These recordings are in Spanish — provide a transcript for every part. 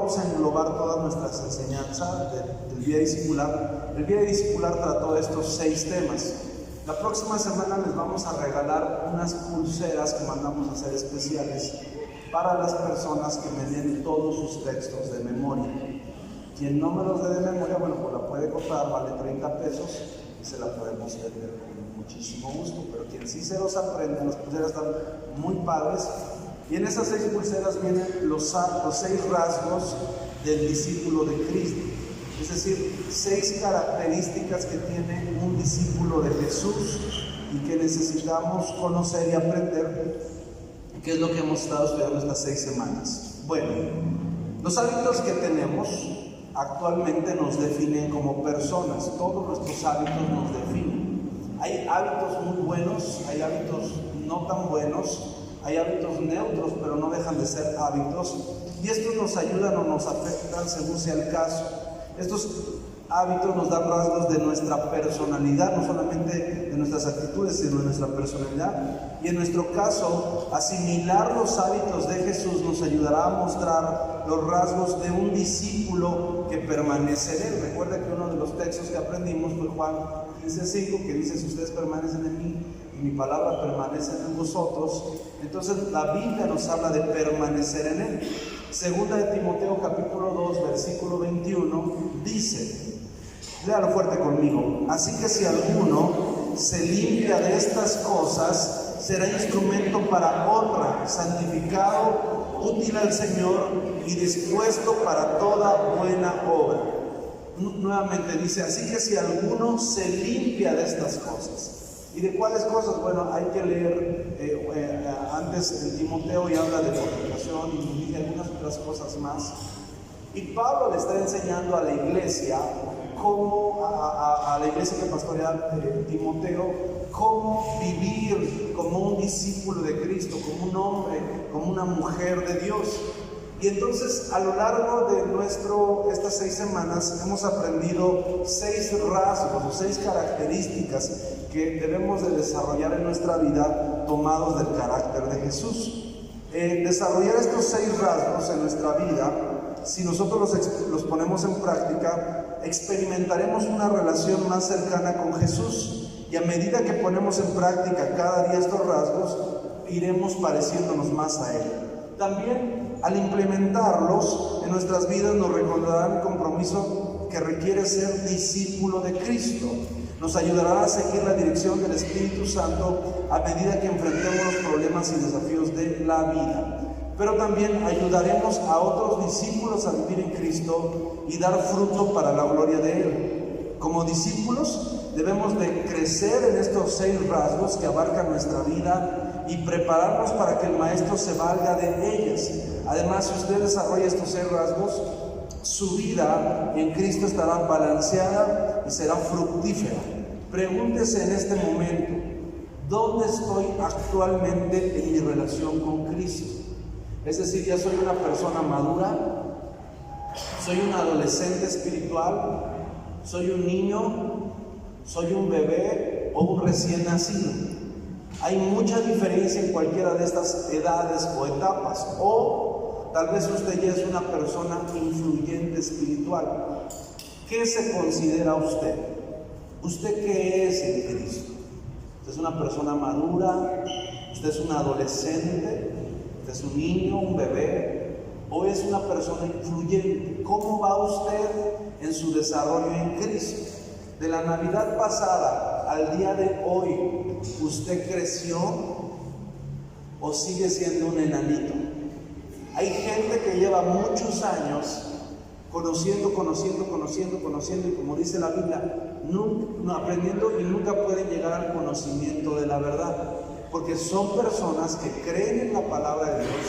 vamos a englobar todas nuestras enseñanzas del Vida Discipular. El Vida Discipular trató estos 6 temas. La próxima semana les vamos a regalar unas pulseras que mandamos a hacer especiales para las personas que me den todos sus textos de memoria. Quien no me los dé de memoria, bueno, pues la puede comprar, vale 30 pesos y se la podemos vender con muchísimo gusto. Pero quien sí se los aprende, las pulseras están muy padres. Y en esas 6 pulseras vienen los 6 rasgos del discípulo de Cristo. Es decir, 6 características que tiene un discípulo de Jesús y que necesitamos conocer y aprender, que es lo que hemos estado estudiando estas 6 semanas. Bueno, los hábitos que tenemos actualmente nos definen como personas. Todos nuestros hábitos nos definen. Hay hábitos muy buenos, hay hábitos no tan buenos, hay hábitos neutros, pero no dejan de ser hábitos, y estos nos ayudan o nos afectan según sea el caso. Estos hábitos nos dan rasgos de nuestra personalidad, no solamente de nuestras actitudes, sino de nuestra personalidad. Y en nuestro caso, asimilar los hábitos de Jesús nos ayudará a mostrar los rasgos de un discípulo que permanece en él. Recuerda que uno de los textos que aprendimos fue Juan 15:5, que dice: si ustedes permanecen en mí y mi palabra permanece en vosotros. Entonces la Biblia nos habla de permanecer en él. Segunda de Timoteo capítulo 2 versículo 21 dice, léalo fuerte conmigo: así que si alguno se limpia de estas cosas, será instrumento para honra, santificado, útil al Señor y dispuesto para toda buena obra. Nuevamente dice: así que si alguno se limpia de estas cosas. ¿Y de cuáles cosas? Bueno, hay que leer antes en Timoteo, y habla de fornicación y algunas otras cosas más. Y Pablo le está enseñando a la iglesia, a la iglesia que pastorea Timoteo, cómo vivir como un discípulo de Cristo, como un hombre, como una mujer de Dios. Y entonces, a lo largo de estas 6 semanas, hemos aprendido 6 rasgos o 6 características que debemos de desarrollar en nuestra vida, tomados del carácter de Jesús. Desarrollar estos 6 rasgos en nuestra vida, si nosotros los ponemos en práctica, experimentaremos una relación más cercana con Jesús. Y a medida que ponemos en práctica cada día estos rasgos, iremos pareciéndonos más a Él. También, al implementarlos en nuestras vidas, nos recordarán el compromiso que requiere ser discípulo de Cristo. Nos ayudará a seguir la dirección del Espíritu Santo a medida que enfrentemos los problemas y desafíos de la vida. Pero también ayudaremos a otros discípulos a vivir en Cristo y dar fruto para la gloria de Él. Como discípulos debemos de crecer en estos 6 rasgos que abarcan nuestra vida y prepararnos para que el Maestro se valga de ellas. Además, si usted desarrolla estos 6 rasgos, su vida en Cristo estará balanceada y será fructífera. Pregúntese en este momento: ¿dónde estoy actualmente en mi relación con Cristo? Es decir, ¿ya soy una persona madura? ¿Soy un adolescente espiritual? ¿Soy un niño? ¿Soy un bebé o un recién nacido? Hay mucha diferencia en cualquiera de estas edades o etapas. O tal vez usted ya es una persona influyente espiritual. ¿Qué se considera usted? ¿Usted qué es en Cristo? ¿Usted es una persona madura? ¿Usted es un adolescente? ¿Usted es un niño, un bebé? ¿O es una persona influyente? ¿Cómo va usted en su desarrollo en Cristo? De la Navidad pasada al día de hoy, ¿usted creció o sigue siendo un enanito? Hay gente que lleva muchos años conociendo, y como dice la Biblia, aprendiendo, y nunca pueden llegar al conocimiento de la verdad, porque son personas que creen en la palabra de Dios,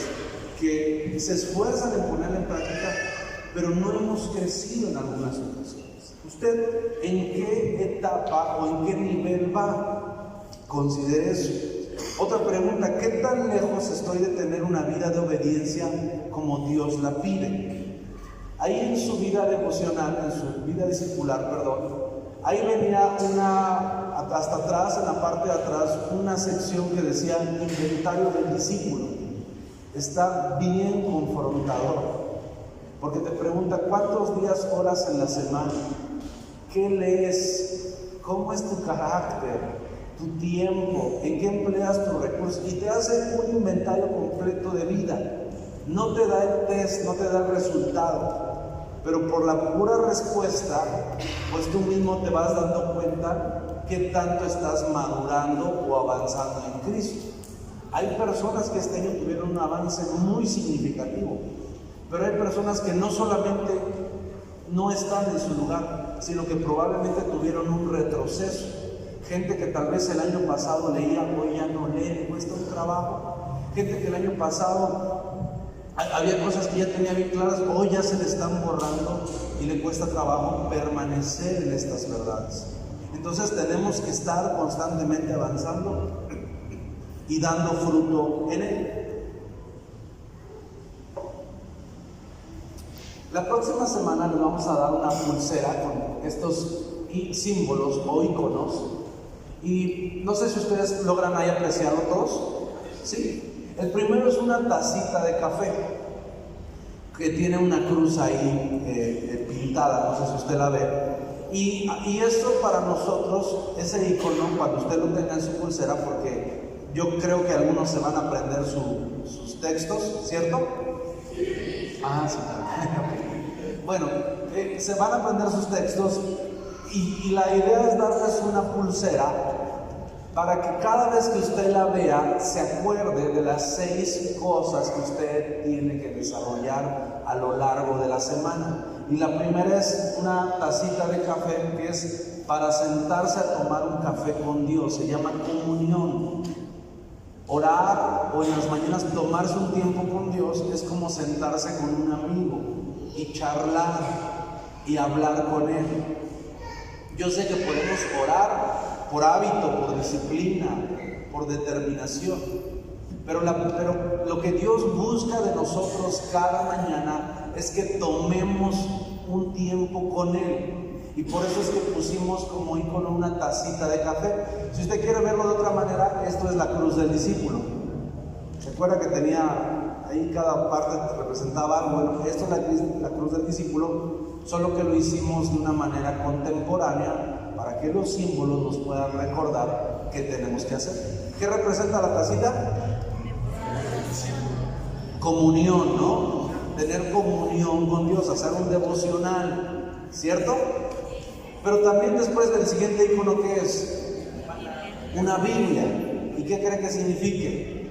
que se esfuerzan en ponerla en práctica, pero no hemos crecido en algunas ocasiones. ¿Usted en qué etapa o en qué nivel va? Considere eso. Otra pregunta: ¿qué tan lejos estoy de tener una vida de obediencia como Dios la pide? Ahí en su vida devocional, en su vida discipular, ahí venía hasta atrás, en la parte de atrás, una sección que decía inventario del discípulo. Está bien confrontador, porque te pregunta cuántos días oras en la semana, qué lees, cómo es tu carácter, tu tiempo, en qué empleas tus recursos, y te hace un inventario completo de vida. No te da el test, no te da el resultado, pero por la pura respuesta, pues tú mismo te vas dando cuenta qué tanto estás madurando o avanzando en Cristo. Hay personas que este año tuvieron un avance muy significativo, pero hay personas que no solamente no están en su lugar, sino que probablemente tuvieron un retroceso. Gente que tal vez el año pasado leía, hoy ya no lee, le cuesta un trabajo. Gente que el año pasado había cosas que ya tenía bien claras, hoy ya se le están borrando y le cuesta trabajo permanecer en estas verdades. Entonces tenemos que estar constantemente avanzando y dando fruto en él. La próxima semana les vamos a dar una pulsera con estos símbolos o iconos, y no sé si ustedes logran ahí apreciarlo todos. ¿Sí? El primero es una tacita de café que tiene una cruz ahí pintada, no sé si usted la ve. Y esto para nosotros, ese icono, cuando usted lo tenga en su pulsera, porque yo creo que algunos se van a aprender sus textos, ¿cierto? Ah, sí. Bueno, se van a aprender sus textos y la idea es darles una pulsera para que cada vez que usted la vea se acuerde de las 6 cosas que usted tiene que desarrollar a lo largo de la semana. Y la primera es una tacita de café, que es para sentarse a tomar un café con Dios, se llama comunión. Orar o en las mañanas tomarse un tiempo con Dios es como sentarse con un amigo y charlar y hablar con Él. Yo sé que podemos orar por hábito, por disciplina, por determinación, pero lo que Dios busca de nosotros cada mañana es que tomemos un tiempo con Él, y por eso es que pusimos como icono una tacita de café. Si usted quiere verlo de otra manera, esto es la cruz del discípulo. ¿Se acuerda que tenía ahí cada parte representaba algo? Bueno, esto es la cruz del discípulo, solo que lo hicimos de una manera contemporánea para que los símbolos nos puedan recordar qué tenemos que hacer. ¿Qué representa la tacita? Comunión, ¿no? Tener comunión con Dios, hacer un devocional, ¿cierto? Pero también después del siguiente icono, ¿qué es? Una Biblia. ¿Y qué cree que signifique?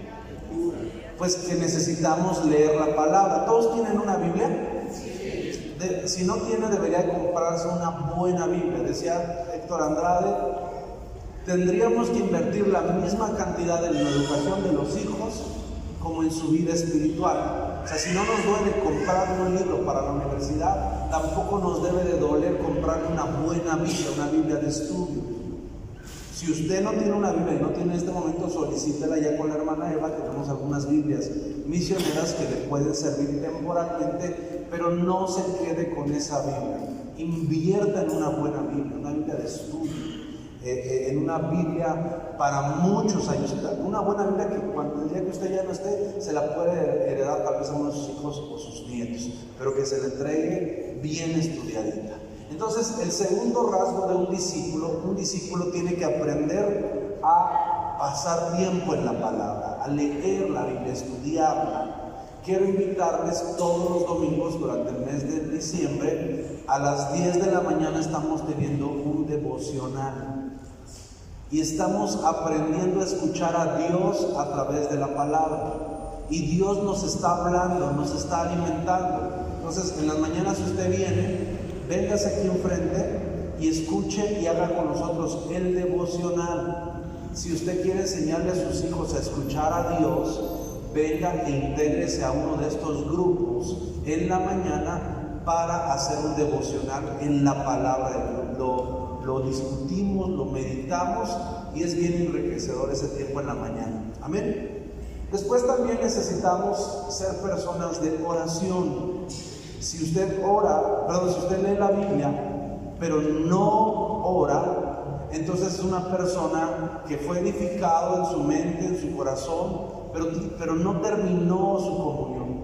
Pues que necesitamos leer la palabra. ¿Todos tienen una Biblia? Si no tiene, debería comprarse una buena Biblia. Decía Héctor Andrade, tendríamos que invertir la misma cantidad en la educación de los hijos como en su vida espiritual. O sea, si no nos duele comprar un libro para la universidad, tampoco nos debe de doler comprar una buena Biblia, una Biblia de estudio. Si usted no tiene una Biblia y no tiene en este momento, solicítela ya con la hermana Eva. Tenemos algunas Biblias misioneras que le pueden servir temporalmente, pero no se quede con esa Biblia. Invierta en una buena Biblia, una Biblia de estudio, en una Biblia para muchos años. Una buena Biblia que cuando el día que usted ya no esté, se la puede heredar tal vez a uno de sus hijos o sus nietos, pero que se le entregue bien estudiadita. Entonces, el segundo rasgo de un discípulo tiene que aprender a pasar tiempo en la palabra, a leer la Biblia, a estudiarla. Quiero invitarles todos los domingos durante el mes de diciembre, a las 10 de la mañana estamos teniendo un devocional. Y estamos aprendiendo a escuchar a Dios a través de la palabra. Y Dios nos está hablando, nos está alimentando. Entonces, en las mañanas usted viene, véngase aquí enfrente y escuche y haga con nosotros el devocional. Si usted quiere enseñarle a sus hijos a escuchar a Dios, venga e intégrese a uno de estos grupos en la mañana para hacer un devocional en la palabra de Dios. Lo discutimos, lo meditamos y es bien enriquecedor ese tiempo en la mañana. Amén. Después también necesitamos ser personas de oración. Si usted si usted lee la Biblia, pero no ora, entonces es una persona que fue edificado en su mente, en su corazón, pero no terminó su comunión.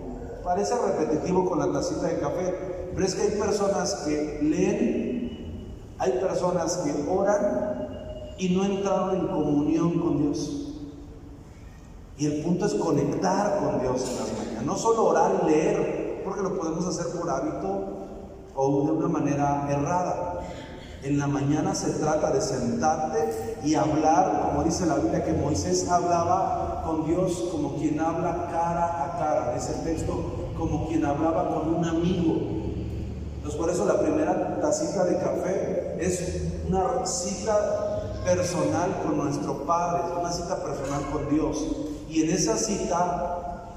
Parece repetitivo con la tacita de café, pero es que hay personas que leen, hay personas que oran y no entraron en comunión con Dios. Y el punto es conectar con Dios en las mañanas, no solo orar y leer, porque lo podemos hacer por hábito o de una manera errada. En la mañana se trata de sentarte y hablar, como dice la Biblia, que Moisés hablaba con Dios como quien habla cara a cara, dice el texto, como quien hablaba con un amigo. Entonces por eso la primera tacita de café es una cita personal con nuestro Padre, es una cita personal con Dios. Y en esa cita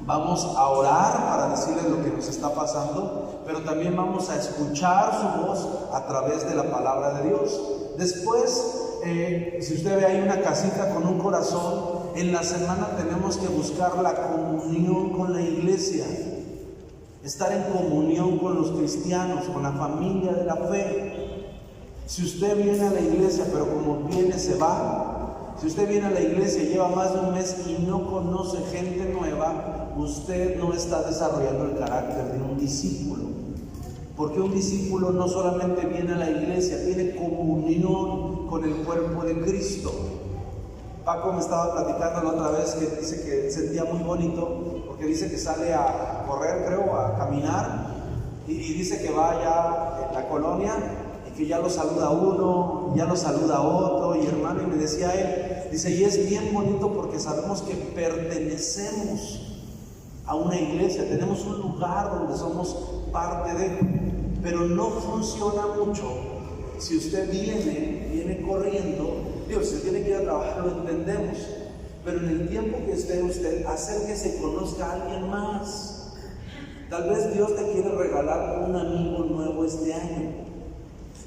vamos a orar para decirles lo que nos está pasando, pero también vamos a escuchar su voz a través de la palabra de Dios. Después, si usted ve ahí una casita con un corazón, en la semana tenemos que buscar la comunión con la iglesia, estar en comunión con los cristianos, con la familia de la fe. Si usted viene a la iglesia, pero como viene se va, si usted viene a la iglesia y lleva más de un mes y no conoce gente nueva, usted no está desarrollando el carácter de un discípulo. Porque un discípulo no solamente viene a la iglesia, tiene comunión con el cuerpo de Cristo. Paco me estaba platicando la otra vez que dice que sentía muy bonito, porque dice que sale a correr, creo, a caminar, y dice que va allá en la colonia, que ya lo saluda uno, ya lo saluda otro, y hermano, y me decía él, dice, y es bien bonito porque sabemos que pertenecemos a una iglesia, tenemos un lugar donde somos parte de, pero no funciona mucho si usted viene corriendo. Digo, si usted tiene que ir a trabajar, lo entendemos, pero en el tiempo que esté usted, hacer que se conozca a alguien más. Tal vez Dios te quiere regalar un amigo nuevo este año.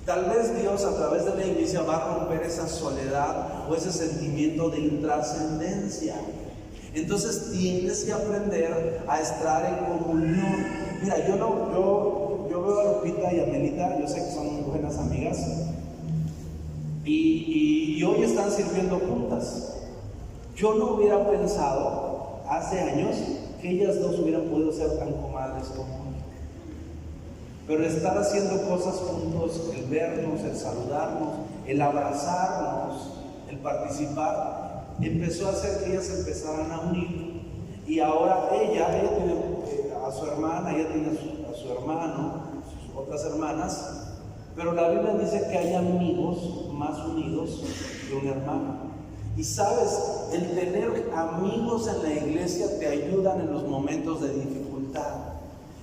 Tal vez Dios a través de la iglesia va a romper esa soledad o ese sentimiento de intrascendencia. Entonces tienes que aprender a estar en comunión. Mira, yo veo a Lupita y a Melita, yo sé que son muy buenas amigas, y hoy están sirviendo juntas. Yo no hubiera pensado hace años que ellas dos hubieran podido ser tan comadres como hoy. Pero el estar haciendo cosas juntos, el vernos, el saludarnos, el abrazarnos, el participar, empezó a hacer que ellas empezaran a unir. Y ahora ella tiene a su hermana, ella tiene a su hermano, sus otras hermanas, pero la Biblia dice que hay amigos más unidos que un hermano. Y sabes, el tener amigos en la iglesia te ayudan en los momentos de dificultad.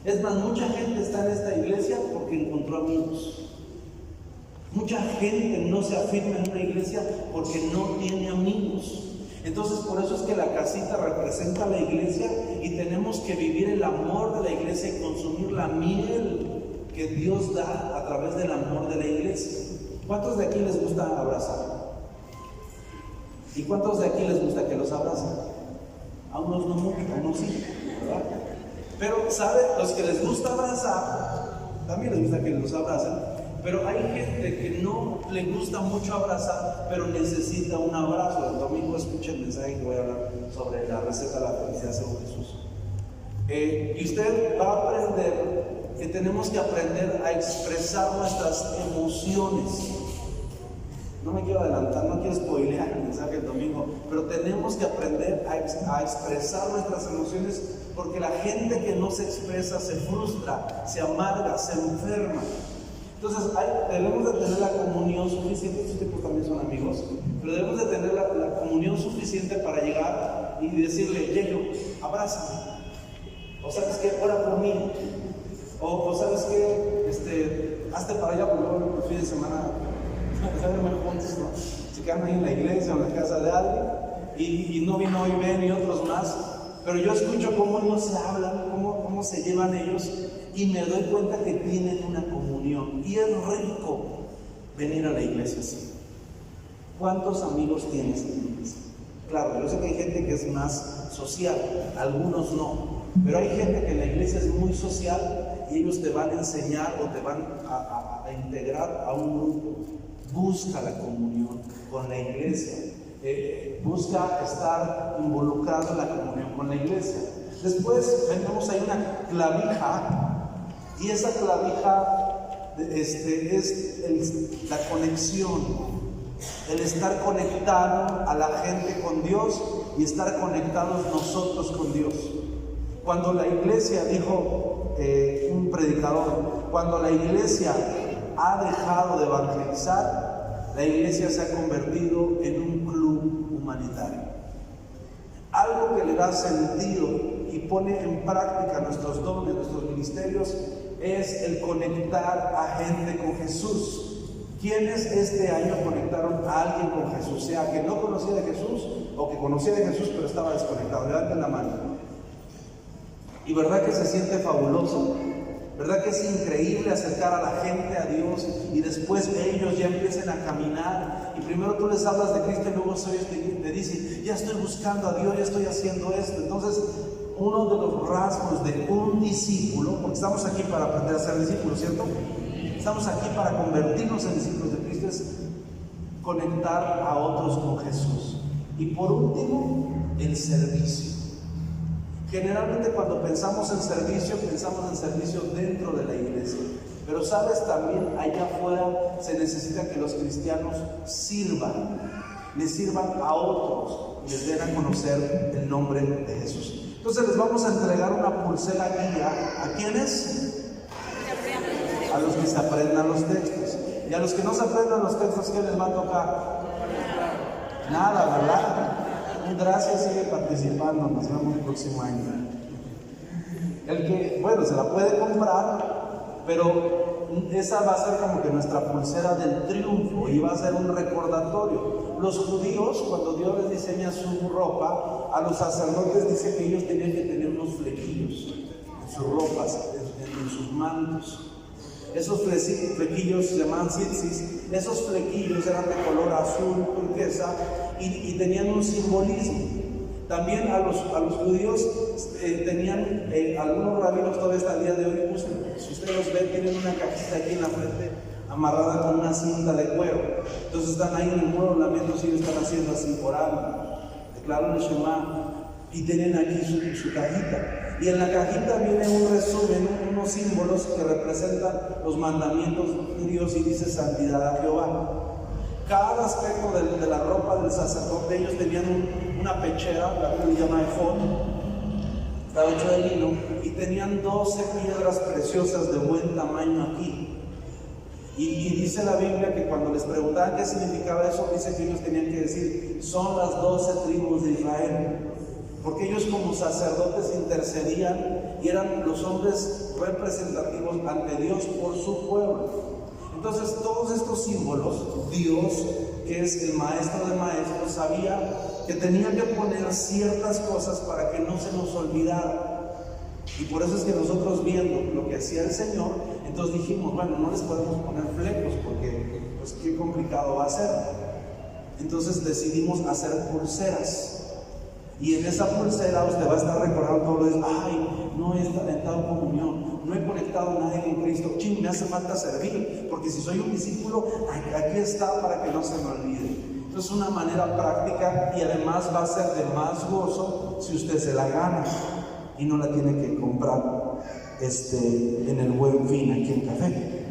Es más, mucha gente está en esta iglesia porque encontró amigos. Mucha gente no se afirma en una iglesia porque no tiene amigos. Entonces, por eso es que la casita representa la iglesia y tenemos que vivir el amor de la iglesia y consumir la miel que Dios da a través del amor de la iglesia. ¿Cuántos de aquí les gusta abrazar? ¿Y cuántos de aquí les gusta que los abracen? A unos no mucho, a unos sí, ¿verdad? Pero, ¿sabe? Los que les gusta abrazar, también les gusta que los abracen, pero hay gente que no le gusta mucho abrazar, pero necesita un abrazo. El domingo escuché el mensaje que voy a hablar sobre la receta de la felicidad según Jesús. Y usted va a aprender que tenemos que aprender a expresar nuestras emociones. No me quiero adelantar, no quiero spoilear el mensaje del domingo, pero tenemos que aprender a expresar nuestras emociones, porque la gente que no se expresa se frustra, se amarga, se enferma. Entonces debemos de tener la comunión suficiente. Estos tipos también son amigos, pero debemos de tener la comunión suficiente para llegar y decirle, Yeyo, abrázame, o sabes qué, ora por mí, o sabes qué, hazte para allá, porque luego el fin de semana juntos, ¿no? Se quedan ahí en la iglesia o en la casa de alguien y no vino hoy Ben y otros más, pero yo escucho cómo ellos se hablan, cómo se llevan ellos, y me doy cuenta que tienen una comunión. Y es rico venir a la iglesia así. ¿Cuántos amigos tienes en la iglesia? Claro, yo sé que hay gente que es más social, algunos no, pero hay gente que en la iglesia es muy social y ellos te van a enseñar o te van a integrar a un grupo. Busca la comunión con la iglesia, busca estar involucrado en la comunión con la iglesia. Después tenemos ahí una clavija, y esa clavija es la conexión, el estar conectado a la gente con Dios y estar conectados nosotros con Dios. Cuando la iglesia, dijo un predicador, cuando la iglesia ha dejado de evangelizar, la iglesia se ha convertido en un club humanitario. Algo que le da sentido y pone en práctica nuestros dones, nuestros ministerios, es el conectar a gente con Jesús. ¿Quiénes este año conectaron a alguien con Jesús? Sea que no conocía de Jesús o que conocía de Jesús pero estaba desconectado. Levanten la mano. Y verdad que se siente fabuloso, verdad que es increíble acercar a la gente a Dios y después ellos ya empiecen a caminar y primero tú les hablas de Cristo y luego ellos te dicen, ya estoy buscando a Dios, ya estoy haciendo esto. Entonces, uno de los rasgos de un discípulo, porque estamos aquí para aprender a ser discípulos, ¿cierto? Estamos aquí para convertirnos en discípulos de Cristo, es conectar a otros con Jesús. Y por último, el servicio. Generalmente cuando pensamos en servicio dentro de la iglesia. Pero sabes, también allá afuera se necesita que los cristianos les sirvan a otros y les den a conocer el nombre de Jesús. Entonces les vamos a entregar una pulsera guía. ¿A quiénes? A los que se aprendan los textos. Y a los que no se aprendan los textos, ¿qué les va a tocar? Nada, ¿verdad? Gracias, sigue participando, nos vemos el próximo año. El que, bueno, se la puede comprar, pero esa va a ser como que nuestra pulsera del triunfo y va a ser un recordatorio. Los judíos, cuando Dios les diseña su ropa, a los sacerdotes dice que ellos tenían que tener unos flequillos en sus ropas, en sus mantos. Esos flequillos se llamaban tzitzis. Esos flequillos eran de color azul, turquesa, y tenían un simbolismo. También a los judíos tenían, algunos rabinos todavía hasta el día de hoy usan, si ustedes los ven, tienen una cajita aquí en la frente amarrada con una cinta de cuero. Entonces están ahí en el muro de lamentos y ellos están haciendo así, orando, declaran el Shema y tienen aquí su cajita. Y en la cajita viene un resumen, unos símbolos que representan los mandamientos de Dios y dice santidad a Jehová. Cada aspecto de la ropa del sacerdote, ellos tenían una pechera, la que se llama efod, estaba hecho de lino, y tenían 12 piedras preciosas de buen tamaño aquí. Y dice la Biblia que cuando les preguntaban qué significaba eso, dice que ellos tenían que decir, son las 12 tribus de Israel. Porque ellos como sacerdotes intercedían y eran los hombres representativos ante Dios por su pueblo. Entonces todos estos símbolos, Dios, que es el maestro de maestros, sabía que tenía que poner ciertas cosas para que no se nos olvidara. Y por eso es que nosotros, viendo lo que hacía el Señor, entonces dijimos, bueno, no les podemos poner flecos porque pues qué complicado va a ser. Entonces decidimos hacer pulseras. Y en esa pulsera usted va a estar recordando todo lo de, ay, no he estado en comunión, no he conectado a nadie con Cristo, ching, me hace falta servir, porque si soy un discípulo, aquí está para que no se me olvide. Entonces es una manera práctica y además va a ser de más gozo si usted se la gana y no la tiene que comprar en el Buen Fin aquí en Café.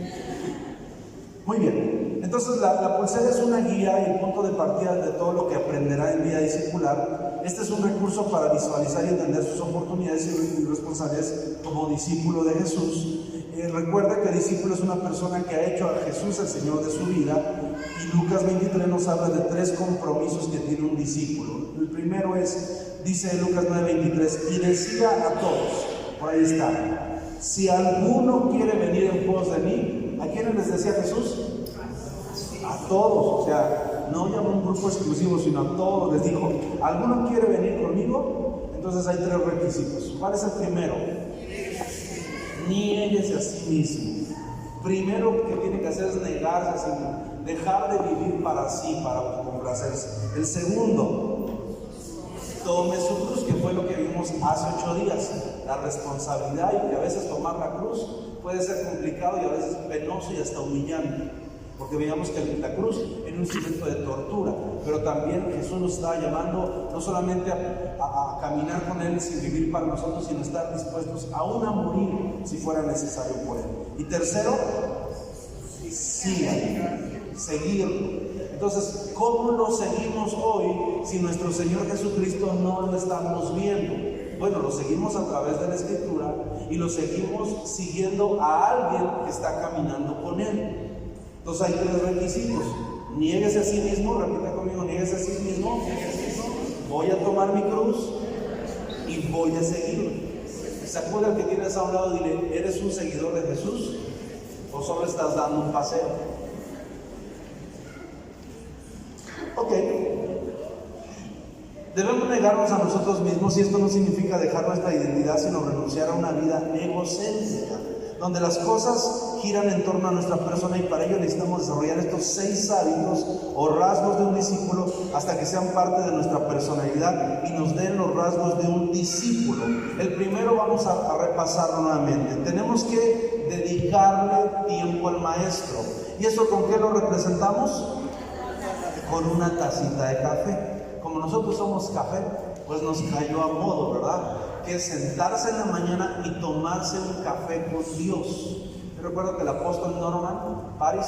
Muy bien, entonces la pulsera es una guía y el punto de partida de todo lo que aprenderá en vida discipular. Este es un recurso para visualizar y entender sus oportunidades y responsabilidades como discípulo de Jesús. Recuerda que discípulo es una persona que ha hecho a Jesús el Señor de su vida, y Lucas 23 nos habla de 3 compromisos que tiene un discípulo. El primero es, dice Lucas 9:23, y decía a todos, por ahí está, si alguno quiere venir en pos de mí, ¿a quiénes les decía Jesús? A todos, o sea, no llamó un grupo exclusivo, sino a todos. Les dijo, ¿alguno quiere venir conmigo? Entonces hay 3 requisitos. ¿Cuál es el primero? Niéguese a sí mismo. Primero que tiene que hacer es negarse a sí mismo, dejar de vivir para sí, para autocomplacerse. El segundo, tome su cruz, que fue lo que vimos hace 8 días. La responsabilidad, y que a veces tomar la cruz puede ser complicado y a veces penoso y hasta humillante. Porque veíamos que la cruz era un instrumento de tortura. pero también Jesús nos está llamando no solamente a caminar con Él sin vivir para nosotros, sino estar dispuestos aún a morir si fuera necesario por Él. Y tercero, seguirlo. Entonces, ¿cómo lo seguimos hoy si nuestro Señor Jesucristo no lo estamos viendo? Bueno, lo seguimos a través de la Escritura y lo seguimos siguiendo a alguien que está caminando con Él. Entonces hay 3 requisitos. Niéguese a sí mismo, repita conmigo, niéguese a sí mismo. Voy a tomar mi cruz y voy a seguirlo. Sacuda al que tienes a un lado y dile, ¿eres un seguidor de Jesús o solo estás dando un paseo? Ok. Debemos negarnos a nosotros mismos, y esto no significa dejar nuestra identidad, sino renunciar a una vida egocéntrica, donde las cosas giran en torno a nuestra persona, y para ello necesitamos desarrollar estos 6 hábitos o rasgos de un discípulo hasta que sean parte de nuestra personalidad y nos den los rasgos de un discípulo. El primero vamos a repasarlo nuevamente. Tenemos que dedicarle tiempo al maestro. ¿Y eso con qué lo representamos? Con una tacita de café. Como nosotros somos café, pues nos cayó a modo, ¿verdad? Que es sentarse en la mañana y tomarse un café con Dios. Yo recuerdo que el apóstol Norman Paris,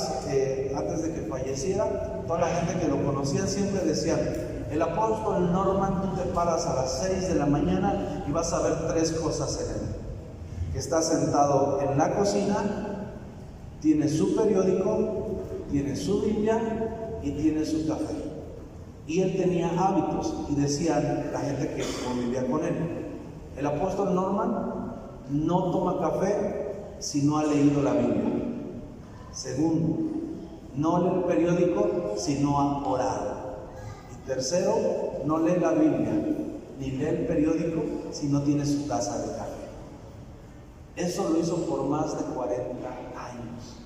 antes de que falleciera, toda la gente que lo conocía siempre decía, el apóstol Norman, tú te paras a las 6 de la mañana y vas a ver 3 cosas en él. Que está sentado en la cocina, tiene su periódico, tiene su Biblia y tiene su café. Y él tenía hábitos, y decían la gente que convivía con él, el apóstol Norman no toma café si no ha leído la Biblia. Segundo, no lee el periódico si no ha orado. Y tercero, no lee la Biblia ni lee el periódico si no tiene su taza de café. Eso lo hizo por más de 40 años.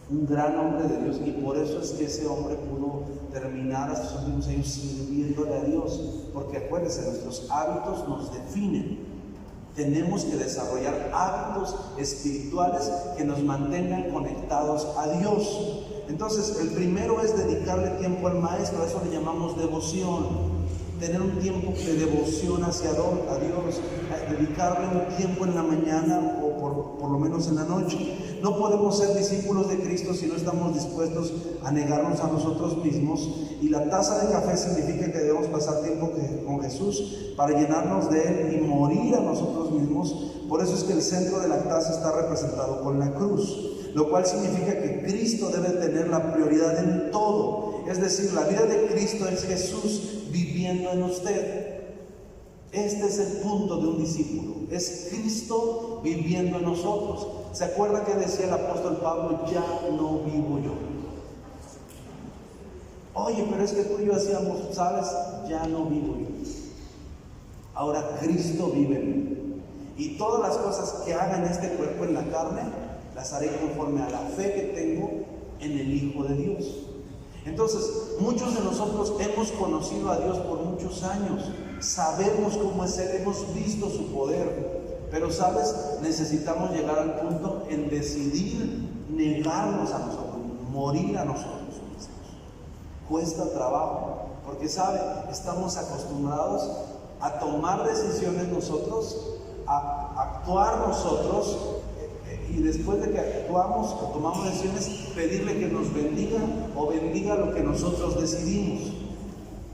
Un gran hombre de Dios, y por eso es que ese hombre pudo terminar hasta sus últimos años sirviéndole a Dios, porque acuérdense, nuestros hábitos nos definen. Tenemos que desarrollar hábitos espirituales que nos mantengan conectados a Dios. Entonces, el primero es dedicarle tiempo al maestro, a eso le llamamos devoción. Tener un tiempo de devoción hacia a Dios, dedicarle un tiempo en la mañana o por lo menos en la noche. No podemos ser discípulos de Cristo si no estamos dispuestos a negarnos a nosotros mismos, y la taza de café significa que debemos pasar tiempo con Jesús para llenarnos de Él y morir a nosotros mismos. Por eso es que el centro de la taza está representado con la cruz, lo cual significa que Cristo debe tener la prioridad en todo. Es decir, la vida de Cristo es Jesús viviendo en usted. Este es el punto de un discípulo, es Cristo viviendo en nosotros. ¿Se acuerda que decía el apóstol Pablo? Ya no vivo yo. Oye, pero es que tú y yo hacíamos, ¿sabes? Ya no vivo yo. Ahora Cristo vive en mí. Y todas las cosas que haga en este cuerpo, en la carne, las haré conforme a la fe que tengo en el Hijo de Dios. Entonces, muchos de nosotros hemos conocido a Dios por muchos años, sabemos cómo es Él, hemos visto su poder, pero ¿sabes? Necesitamos llegar al punto en decidir negarnos a nosotros, morir a nosotros mismos. Cuesta trabajo, porque ¿sabe? Estamos acostumbrados a tomar decisiones nosotros, a actuar nosotros, y después de que actuamos o tomamos decisiones, pedirle que nos bendiga o bendiga lo que nosotros decidimos.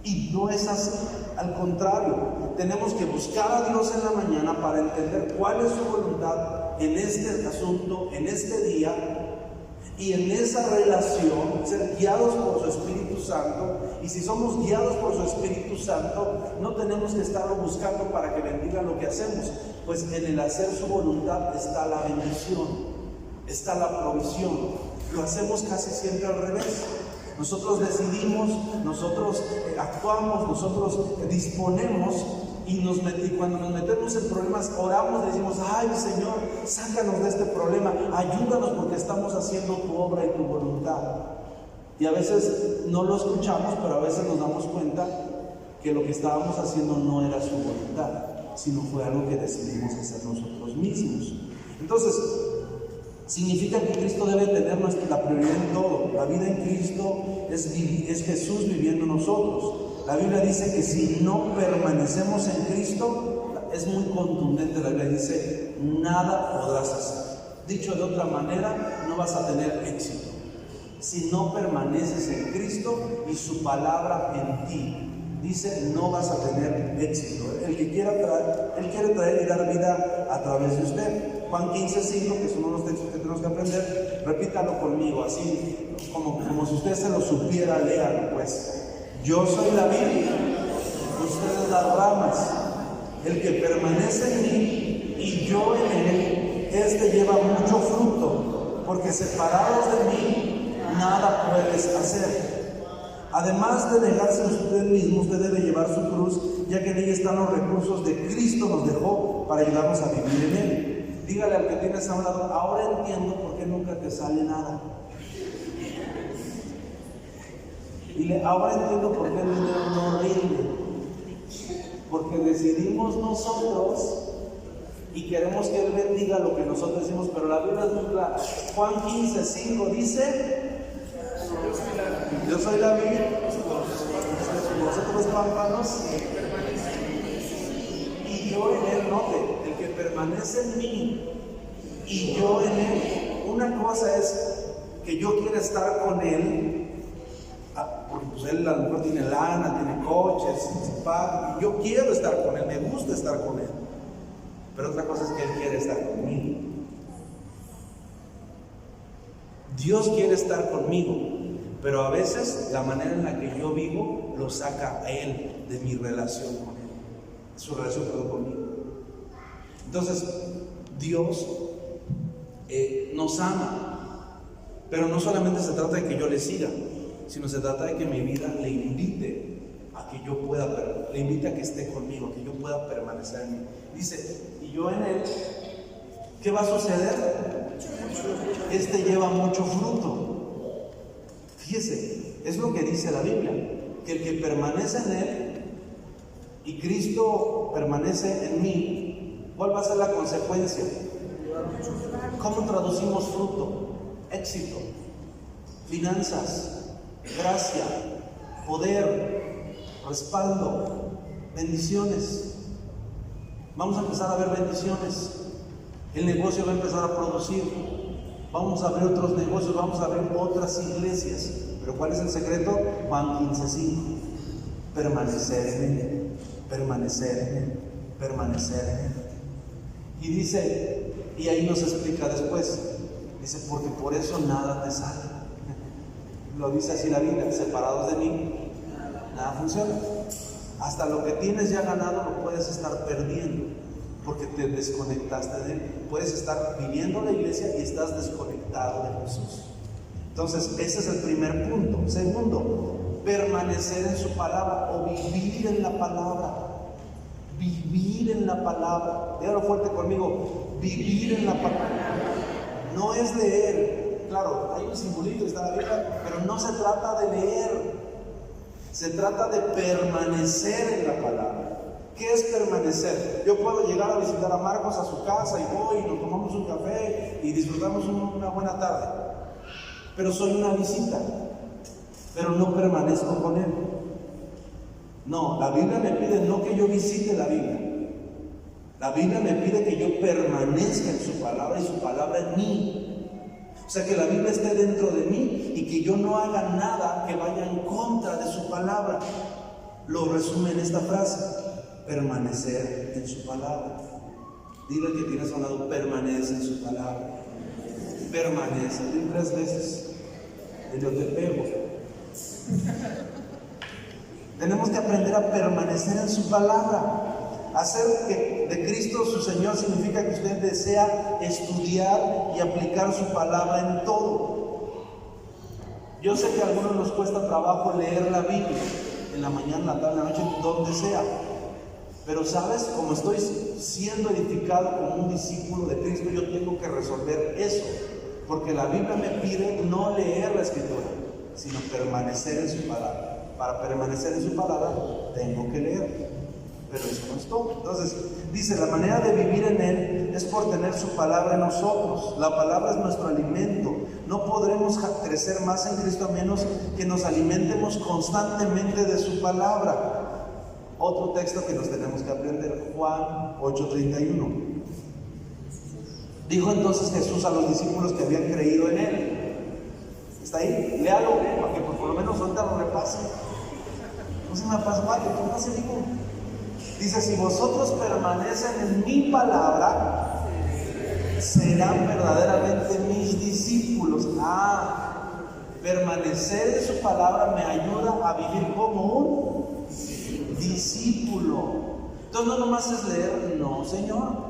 Y no es así, al contrario, tenemos que buscar a Dios en la mañana para entender cuál es su voluntad en este asunto, en este día, y en esa relación ser guiados por su Espíritu Santo. Y si somos guiados por su Espíritu Santo, no tenemos que estarlo buscando para que bendiga lo que hacemos, pues en el hacer su voluntad está la bendición, está la provisión. Lo hacemos casi siempre al revés. Nosotros decidimos, nosotros actuamos, nosotros disponemos, y cuando nos metemos en problemas, oramos, decimos, ay Señor, sácanos de este problema, ayúdanos porque estamos haciendo tu obra y tu voluntad. Y a veces no lo escuchamos, pero a veces nos damos cuenta que lo que estábamos haciendo no era su voluntad, sino fue algo que decidimos hacer nosotros mismos. Entonces, Significa que Cristo debe tener la prioridad en todo. La vida en Cristo es Jesús viviendo en nosotros. La Biblia dice que si no permanecemos en Cristo, es muy contundente. La Biblia dice, nada podrás hacer. Dicho de otra manera, no vas a tener éxito si no permaneces en Cristo y su palabra en ti. Dice, no vas a tener éxito. Él quiere traer y dar vida a través de usted. Juan 15:5, que son unos textos que tenemos que aprender, repítalo conmigo, así como si usted se lo supiera, léalo pues. Yo soy la vid, ustedes las ramas. El que permanece en mí y yo en él, este lleva mucho fruto, porque separados de mí, nada puedes hacer. Además de dejarse usted mismo, usted debe llevar su cruz, ya que en ella están los recursos de Cristo nos dejó para ayudarnos a vivir en él. Dígale al que tienes a un lado, ahora entiendo por qué nunca te sale nada. Dile, ahora entiendo por qué el dinero no rinde. Porque decidimos nosotros y queremos que Él bendiga lo que nosotros decimos, pero la Biblia es muy clara. Juan 15:5 dice, yo soy la vid, vosotros los pámpanos, y yo en él. Note, el que permanece en mí y yo en él. Una cosa es que yo quiera estar con él, porque pues él a lo mejor tiene lana, tiene coches, y yo quiero estar con él, me gusta estar con él. Pero otra cosa es que él quiere estar conmigo. Dios quiere estar conmigo. Pero a veces la manera en la que yo vivo lo saca a Él de mi relación con Él, su relación conmigo. Entonces, Dios nos ama, pero no solamente se trata de que yo le siga, sino se trata de que mi vida le invite a que yo pueda, le invite a que esté conmigo, a que yo pueda permanecer en mí. Dice, y yo en Él, ¿qué va a suceder? Este lleva mucho fruto. Fíjese, es lo que dice la Biblia, que el que permanece en Él y Cristo permanece en mí, ¿cuál va a ser la consecuencia? ¿Cómo traducimos fruto? Éxito, finanzas, gracia, poder, respaldo, bendiciones. Vamos a empezar a ver bendiciones. El negocio va a empezar a producir. Vamos a abrir otros negocios, vamos a abrir otras iglesias. Pero ¿cuál es el secreto? Juan 15:5. Permanecer en Él, permanecer en Él, permanecer en Él. Y dice, y ahí nos explica después, dice, porque por eso nada te sale. Lo dice así la Biblia, separados de mí, nada funciona. Hasta lo que tienes ya ganado lo puedes estar perdiendo, porque te desconectaste de Él. Puedes estar viviendo la iglesia y estás desconectado de Jesús. Entonces, ese es el primer punto. Segundo, permanecer en su palabra o vivir en la palabra. Vivir en la palabra. Dígalo fuerte conmigo. Vivir en la palabra. No es leer. Claro, hay un simbolito, está la Biblia, pero no se trata de leer. Se trata de permanecer en la palabra. ¿Qué es permanecer? Yo puedo llegar a visitar a Marcos a su casa y voy y nos tomamos un café y disfrutamos una buena tarde. Pero soy una visita, pero no permanezco con Él. No, la Biblia me pide no que yo visite la Biblia. La Biblia me pide que yo permanezca en su palabra y su palabra en mí. O sea, que la Biblia esté dentro de mí y que yo no haga nada que vaya en contra de su palabra. Lo resume en esta frase: permanecer en su palabra. Dile al que tienes a un lado, permanece en su palabra. Permanece. Dile 3 veces. Yo te pego. Tenemos que aprender a permanecer en su palabra. Hacer que de Cristo su Señor significa que usted desea estudiar y aplicar su palabra en todo. Yo sé que a algunos nos cuesta trabajo leer la Biblia, en la mañana, en la tarde, en la noche, donde sea. Pero sabes, como estoy siendo edificado como un discípulo de Cristo, yo tengo que resolver eso. Porque la Biblia me pide no leer la Escritura, sino permanecer en su palabra. Para permanecer en su palabra, tengo que leer. pero eso no es todo. Entonces, dice, la manera de vivir en Él es por tener su palabra en nosotros. La palabra es nuestro alimento. No podremos crecer más en Cristo a menos que nos alimentemos constantemente de su palabra. Otro texto que nos tenemos que aprender, Juan 8:31. Dijo entonces Jesús a los discípulos que habían creído en Él. ¿Está ahí? Léalo, para que por lo menos ahorita lo repasen. No se me pasa mal, ¿cómo se dijo? Dice, si vosotros permanecen en mi palabra, serán verdaderamente mis discípulos. Permanecer en su palabra me ayuda a vivir como un discípulo. Entonces no nomás es leer, no, Señor.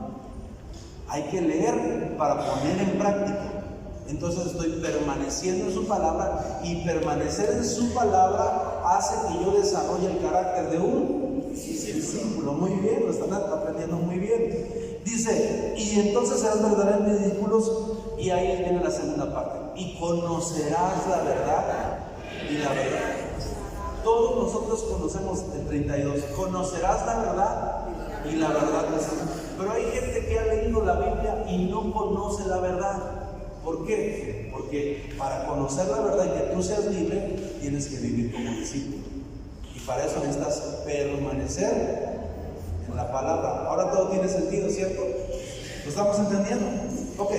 Hay que leer para poner en práctica. Entonces estoy permaneciendo en su palabra, y permanecer en su palabra hace que yo desarrolle el carácter de un discípulo. Muy bien, lo están aprendiendo muy bien. Dice, y entonces serás verdaderamente discípulos, y ahí viene la segunda parte. Y conocerás la verdad, y la verdad. Todos nosotros conocemos el 32. Conocerás la verdad, y la verdad es. Pero hay gente que ha leído la Biblia y no conoce la verdad. ¿Por qué? Porque para conocer la verdad y que tú seas libre, tienes que vivir como discípulo. Y para eso necesitas permanecer en la palabra. Ahora todo tiene sentido, ¿cierto? ¿Lo estamos entendiendo? Ok,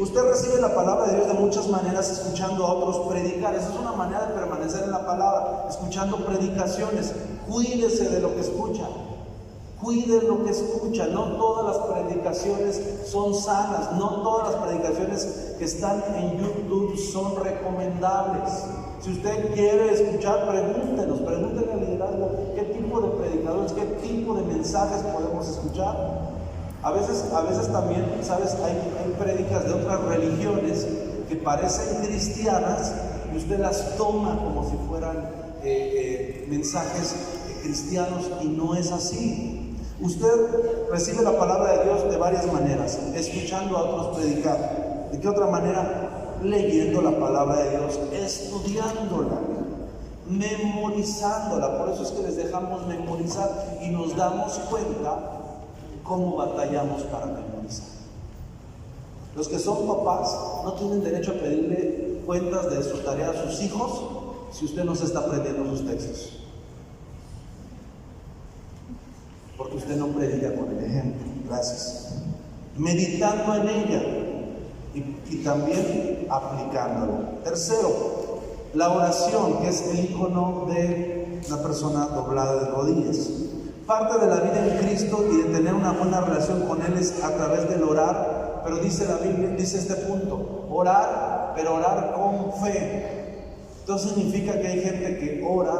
usted recibe la palabra de Dios de muchas maneras, escuchando a otros predicar. Esa es una manera de permanecer en la palabra, escuchando predicaciones. Cuídese de lo que escucha. Cuide lo que escucha. No todas las predicaciones son sanas. No todas las predicaciones que están en YouTube son recomendables. Si usted quiere escuchar, pregúntenle al liderazgo qué tipo de predicadores, qué tipo de mensajes podemos escuchar. A veces también, ¿sabes? Hay prédicas de otras religiones que parecen cristianas y usted las toma como si fueran mensajes cristianos, y no es así. Usted recibe la palabra de Dios de varias maneras: escuchando a otros predicar. ¿De qué otra manera? Leyendo la palabra de Dios, estudiándola, memorizándola. Por eso es que les dejamos memorizar y nos damos cuenta cómo batallamos para memorizar. Los que son papás no tienen derecho a pedirle cuentas de su tarea a sus hijos si usted no se está aprendiendo sus textos. Porque usted no predica con el ejemplo. Gracias. Meditando en ella y también aplicándola. Tercero, la oración, que es el icono de una persona doblada de rodillas. Parte de la vida en Cristo y de tener una buena relación con Él es a través del orar. Pero dice la Biblia, dice este punto: orar, pero orar con fe. Entonces significa que hay gente que ora,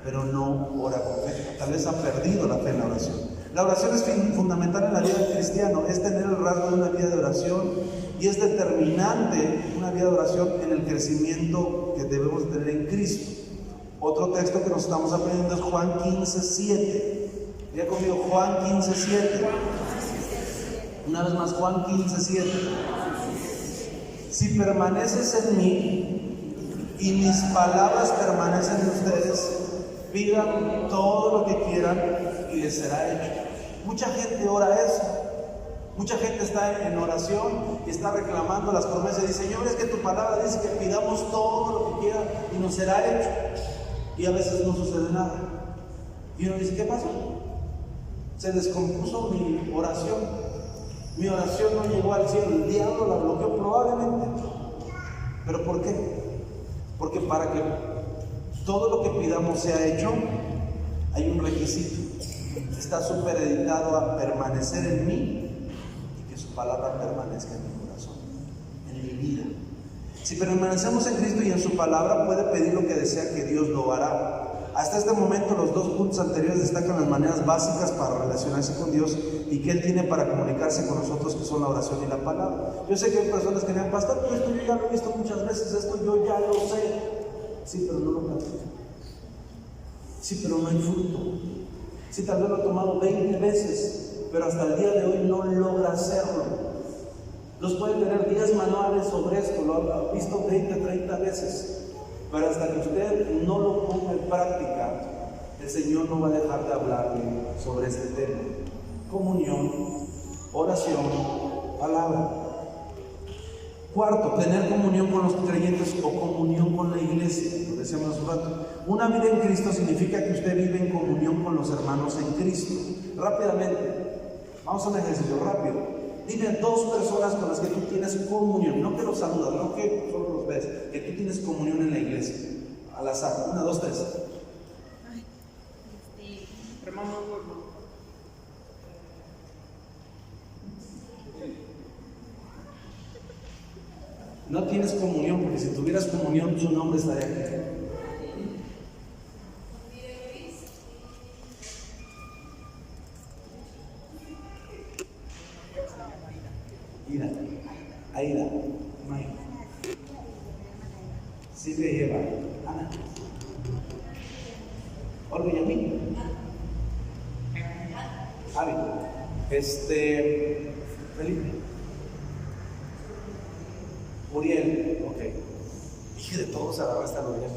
pero no ora con fe. Tal vez ha perdido la fe en la oración. La oración es fundamental en la vida del cristiano. Es tener el rasgo de una vida de oración, y es determinante una vida de oración en el crecimiento que debemos tener en Cristo. Otro texto que nos estamos aprendiendo es Juan 15:7. Diga conmigo, Juan 15:7. Una vez más, Juan 15:7. Si permaneces en mí y mis palabras permanecen en ustedes, pidan todo lo que quieran y les será hecho. Mucha gente ora eso. Mucha gente está en oración y está reclamando las promesas. Y dice: Señor, es que tu palabra dice que pidamos todo lo que quieran y nos será hecho. Y a veces no sucede nada. Y uno dice: ¿qué pasó? Se descompuso mi oración. Mi oración no llegó al cielo. El diablo la bloqueó probablemente. ¿Pero por qué? Porque para que todo lo que pidamos sea hecho, hay un requisito. Está supeditado a permanecer en mí y que su palabra permanezca en mi corazón, en mi vida. Si permanecemos en Cristo y en su palabra, puede pedir lo que desea, que Dios lo hará. Hasta este momento, los dos puntos anteriores destacan las maneras básicas para relacionarse con Dios y que Él tiene para comunicarse con nosotros, que son la oración y la palabra. Yo sé que hay personas que me han: pastor, pero esto yo ya lo he visto muchas veces, esto yo ya lo sé. Sí, pero no lo practico. Sí, pero no hay fruto. Sí, tal vez lo he tomado 20 veces, pero hasta el día de hoy no logra hacerlo. Los puede tener 10 manuales sobre esto, lo ha visto 20, 30 veces, pero hasta que usted no lo ponga en práctica, el Señor no va a dejar de hablarle sobre este tema. Comunión, oración, palabra. Cuarto, tener comunión con los creyentes o comunión con la iglesia. Lo decíamos hace un rato. Una vida en Cristo significa que usted vive en comunión con los hermanos en Cristo. Rápidamente, vamos a un ejercicio rápido. Dime 2 personas con las que tú tienes comunión, no que los saludas, no que solo los ves, que tú tienes comunión en la iglesia. Al azar, 1, 2, 3. Hermano Hugo. No tienes comunión, porque si tuvieras comunión, tu nombre estaría aquí. Mira, Aida, Mike, Silvia y Eva, Ana, Olga y Yamil, Avi, Felipe, Uriel, ok. Dije de todos agarrar esta Uriel.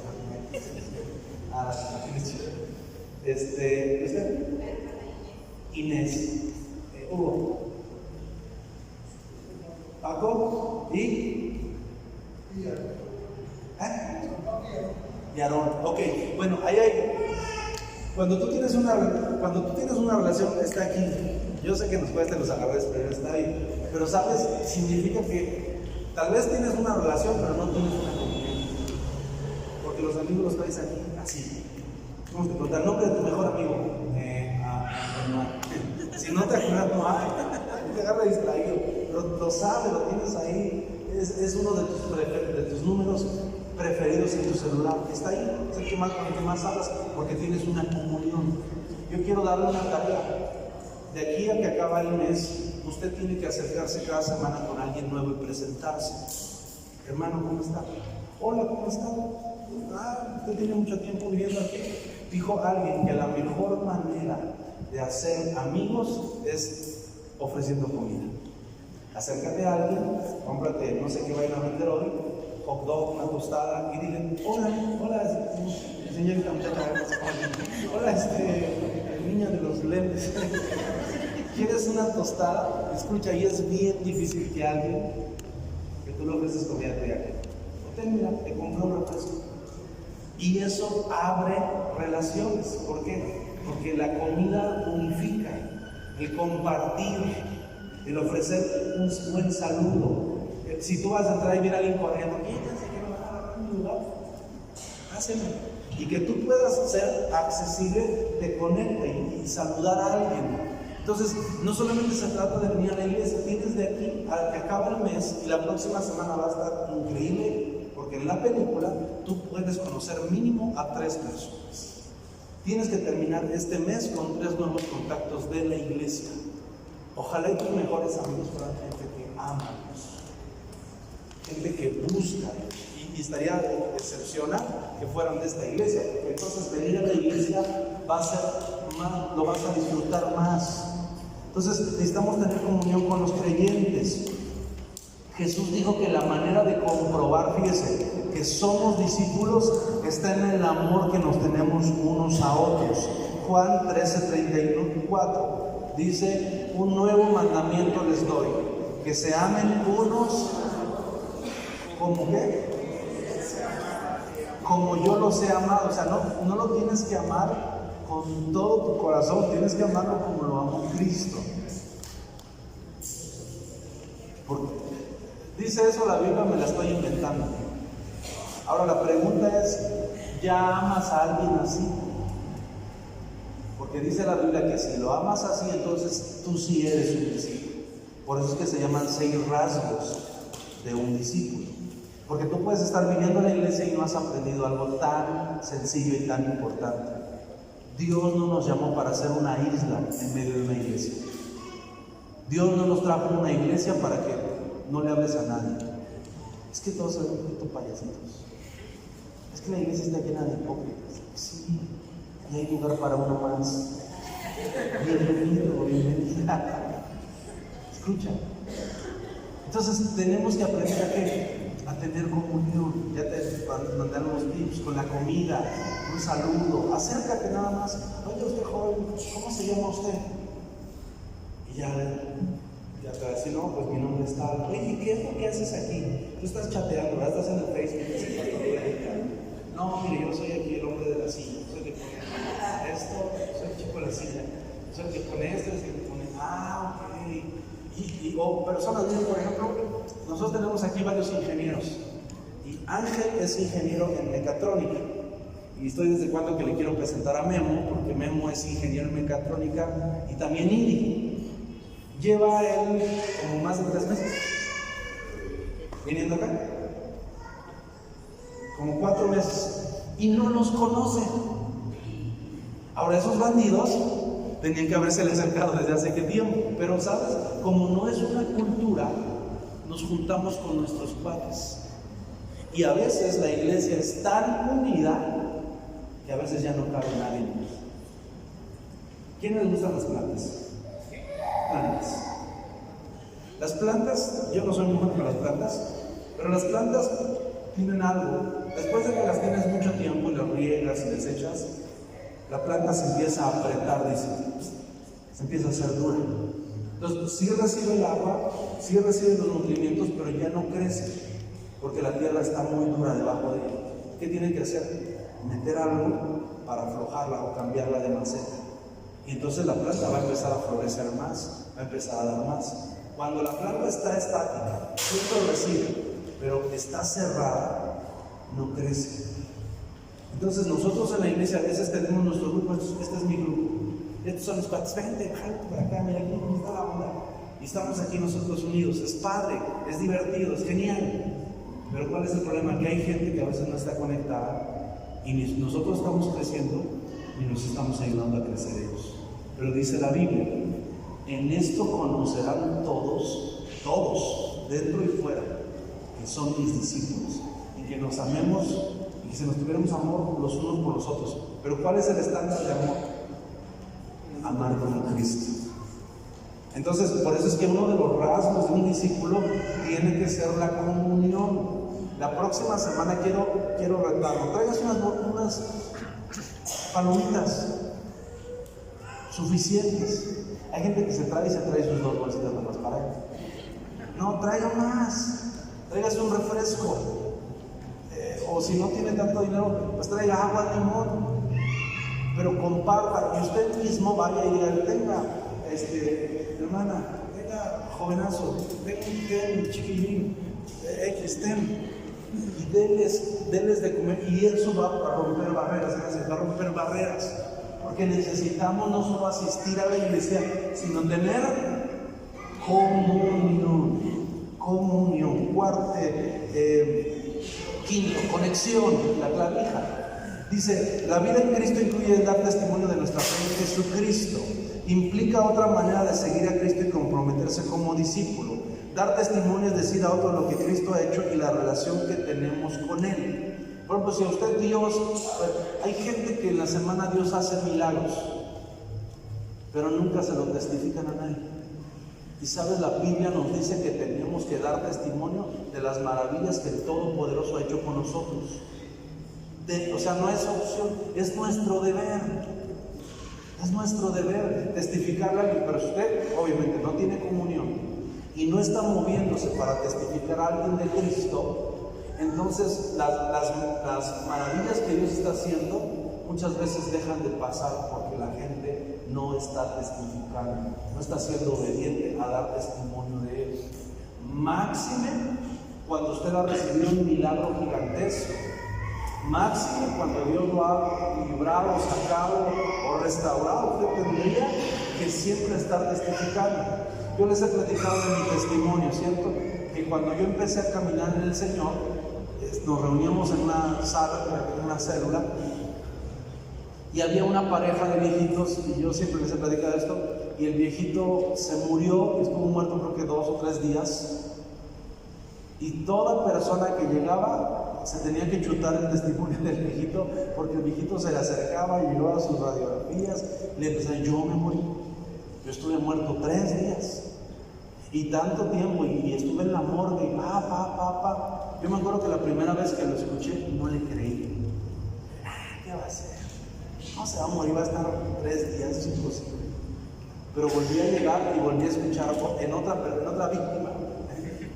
Ah, Inés, Hugo, Paco y Aarón. Ok, bueno, ahí hay. Cuando tú tienes una relación, está aquí. Yo sé que nos cuesta los agarres, pero está ahí. Pero sabes, significa que tal vez tienes una relación, pero no tienes una comunión. Porque los amigos los traes aquí, así. Vamos a preguntar el nombre de tu mejor amigo. Si no te acuerdas, no hay. Te agarra distraído. Lo sabes, lo tienes ahí. Es uno de tus números preferidos en tu celular. Está ahí. Es el que más, con el que más hablas porque tienes una comunión. Yo quiero darle una tarea. De aquí a que acaba el mes, usted tiene que acercarse cada semana con alguien nuevo y presentarse. Hermano, ¿cómo está? Hola, ¿cómo está? Usted tiene mucho tiempo viviendo aquí. Dijo alguien que la mejor manera de hacer amigos es ofreciendo comida. Acércate a alguien, cómprate, no sé qué vayan a vender hoy, hot dog, una tostada, y dile, hola, señorita muchacha, hola, niña de los lentes. ¿Quieres una tostada? Escucha, y es bien difícil que alguien que tú le ofreces comida te diga, mira, te compré un refresco. Y eso abre relaciones. ¿Por qué? Porque la comida unifica, el compartir, el ofrecer un buen saludo. Si tú vas a entrar y viene alguien corriendo, fíjense que me van a agarrar mi lugar, hácelo. Y que tú puedas ser accesible, te conecta y saludar a alguien. Entonces, no solamente se trata de venir a la iglesia, tienes de aquí a que acaba el mes y la próxima semana va a estar increíble, porque en la película tú puedes conocer mínimo a 3 personas. Tienes que terminar este mes con 3 nuevos contactos de la iglesia. Ojalá y tus mejores amigos fueran gente que ama a Dios, gente que busca, y estaría excepcional que fueran de esta iglesia, porque entonces venir a la iglesia va a ser más, lo vas a disfrutar más. Entonces necesitamos tener comunión con los creyentes. Jesús dijo que la manera de comprobar, fíjese, que somos discípulos está en el amor que nos tenemos unos a otros. Juan 13:34 dice, un nuevo mandamiento les doy, que se amen unos como ¿qué? Como yo los he amado. O sea, no lo tienes que amar con todo tu corazón, tienes que amarlo como lo amó Cristo. Porque dice eso la Biblia, me la estoy inventando. Ahora la pregunta es, ¿ya amas a alguien así? Porque dice la Biblia que si lo amas así, entonces tú sí eres un discípulo. Por eso es que se llaman 6 rasgos de un discípulo. Porque tú puedes estar viviendo en la iglesia y no has aprendido algo tan sencillo y tan importante. Dios no nos llamó para ser una isla en medio de una iglesia. Dios no nos trajo a una iglesia para que no le hables a nadie. Es que todos son un poquito payasitos. Es que la iglesia está llena de hipócritas. Sí, y hay lugar para uno más. Bienvenido, bienvenida. Escucha. Entonces tenemos que aprender a tener comunión. Ya te mandaron los tips con la comida, un saludo. Acércate nada más. Oye, usted joven, ¿cómo se llama usted? Y ya te va a decir, no, pues mi nombre es tal. Oye, ¿qué es lo que haces aquí? Tú estás chateando, ¿verdad? Estás en el Facebook. No, mire, yo soy aquí el hombre de la silla. Soy el que pone esto, soy el chico de la silla. Soy el que pone esto, soy el que pone. Ok. O personas, bien, por ejemplo, nosotros tenemos aquí varios ingenieros. Y Ángel es ingeniero en mecatrónica. Y estoy desde cuando que le quiero presentar a Memo, porque Memo es ingeniero en mecatrónica y también Indy. Lleva él como más de 3 meses viniendo acá, como 4 meses, y no los conoce. Ahora, esos bandidos tenían que haberse acercado desde hace qué tiempo, pero sabes, como no es una cultura, nos juntamos con nuestros cuates, y a veces la iglesia es tan unida que a veces ya no cabe nadie más. ¿Quiénes les gustan las plantas? Plantas. Las plantas, yo no soy muy bueno con las plantas, pero las plantas tienen algo. Después de que las tienes mucho tiempo y las riegas y les echas, la planta se empieza a apretar, dice, se empieza a hacer dura. Entonces, sí recibe el agua, sí recibe los nutrimientos, pero ya no crece, porque la tierra está muy dura debajo de ella. ¿Qué tiene que hacer? Meter algo para aflojarla o cambiarla de maceta. Y entonces la planta va a empezar a florecer más, va a empezar a dar más. Cuando la planta está estática, siempre recibe, pero está cerrada, no crece. Entonces nosotros en la iglesia a veces tenemos nuestro grupo, este es mi grupo, estos son los cuates, vente, jálate para acá, mira aquí cómo está la onda. Y estamos aquí nosotros unidos, es padre, es divertido, es genial. Pero ¿cuál es el problema? Que hay gente que a veces no está conectada y nosotros estamos creciendo y nos estamos ayudando a crecer ellos. Pero dice la Biblia, en esto conocerán todos, dentro y fuera, que son mis discípulos, y que nos amemos y que si nos tuviéramos amor los unos por los otros. Pero ¿cuál es el estándar de amor? Amar como Cristo. Entonces, por eso es que uno de los rasgos de un discípulo tiene que ser la comunión. La próxima semana quiero retarlo. Traigas unas palomitas suficientes. Hay gente que se trae sus 2 bolsitas de más para él. No, traiga más. Tráigase un refresco. O si no tiene tanto dinero, pues traiga agua, limón. Pero comparta. Y usted mismo vaya y diga, tenga, hermana, tenga jovenazo, tenga chiquillín, ten. Y denles de comer. Y eso va a romper barreras. Va a romper barreras. Porque necesitamos no solo asistir a la iglesia, sino tener comunión. Quinto, conexión, la clavija. Dice, la vida en Cristo incluye dar testimonio de nuestra fe en Jesucristo. Implica otra manera de seguir a Cristo y comprometerse como discípulo. Dar testimonio es decir a otro lo que Cristo ha hecho y la relación que tenemos con Él. Por ejemplo, si a usted Dios, hay gente que en la semana Dios hace milagros, pero nunca se lo testifican a nadie. Y sabes, la Biblia nos dice que tenemos que dar testimonio de las maravillas que el Todopoderoso ha hecho con nosotros. O sea, no es opción, es nuestro deber. Es nuestro deber testificarle a alguien, pero si usted obviamente no tiene comunión y no está moviéndose para testificar a alguien de Cristo, entonces las maravillas que Dios está haciendo muchas veces dejan de pasar porque la gente no está testificando, no está siendo obediente a dar testimonio de Él. Máxime cuando usted ha recibido un milagro gigantesco. Máxime cuando Dios lo ha librado, sacado o restaurado. Usted tendría que siempre estar testificando. Yo les he platicado de mi testimonio, ¿cierto? Que cuando yo empecé a caminar en el Señor, nos reuníamos en una sala, en una célula, y había una pareja de viejitos, y yo siempre les he platicado esto, y el viejito se murió, estuvo muerto creo que 2 o 3 días, y toda persona que llegaba se tenía que chutar el testimonio del viejito, porque el viejito se le acercaba y llevaba sus radiografías, y le decía, yo me morí, yo estuve muerto 3 días, y tanto tiempo, y estuve en la morgue, Yo me acuerdo que la primera vez que lo escuché no le creí. ¿Qué va a hacer? No se va a morir, va a estar 3 días, es imposible. Pero volví a llegar y volví a escuchar en otra víctima.